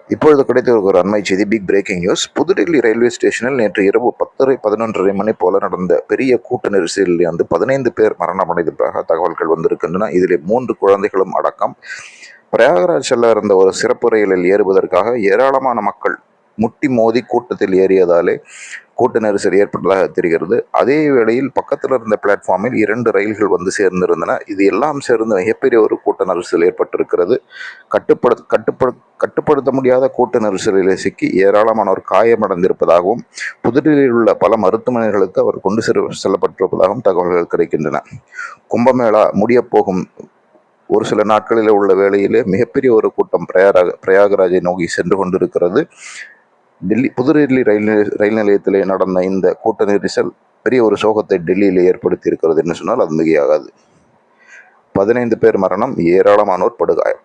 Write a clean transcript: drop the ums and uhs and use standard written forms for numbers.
இப்பொழுது கிடைத்த ஒரு அண்மை செய்தி, பிக் பிரேக்கிங் நியூஸ். புதுடில்லி ரயில்வே ஸ்டேஷனில் நேற்று இரவு 10:30 மணி போல நடந்த பெரிய கூட்ட நெரிசலில் 15 பேர் மரணமடைந்ததாக தகவல்கள் வந்திருக்கின்றன. இதில் 3 குழந்தைகளும் அடக்கம். பிரயாகராஜ் செல்ல இருந்த ஒரு சிறப்பு ரயிலில் ஏறுவதற்காக ஏராளமான மக்கள் முட்டி மோதி கூட்டத்தில் ஏறியதாலே கூட்ட நெரிசல் ஏற்பட்டதாக தெரிகிறது. அதே வேளையில் பக்கத்தில் இருந்த பிளாட்ஃபார்மில் 2 ரயில்கள் வந்து சேர்ந்திருந்தன. இது எல்லாம் சேர்ந்து மிகப்பெரிய ஒரு கூட்ட நெரிசல் ஏற்பட்டிருக்கிறது. கட்டுப்படுத்த முடியாத கூட்ட நெரிசலில் சிக்கி ஏராளமானோர் காயமடைந்திருப்பதாகவும் புதுடில்லியில் உள்ள பல மருத்துவமனைகளுக்கு அவர் கொண்டு செல்லப்பட்டிருப்பதாகவும் தகவல்கள் கிடைக்கின்றன. கும்பமேளா முடியப்போகும் ஒரு சில நாட்களில் உள்ள வேளையிலே மிகப்பெரிய ஒரு கூட்டம் பிரயாகராஜை நோக்கி சென்று கொண்டிருக்கிறது. புதுடில்லி ரயில் நிலையத்திலே நடந்த இந்த கூட்ட நெரிசல் பெரிய ஒரு சோகத்தை டெல்லியில் ஏற்படுத்தி இருக்கிறது என்று சொன்னால் அது மிகையாகாது. 15 பேர் மரணம், ஏராளமானோர் படுகாயம்.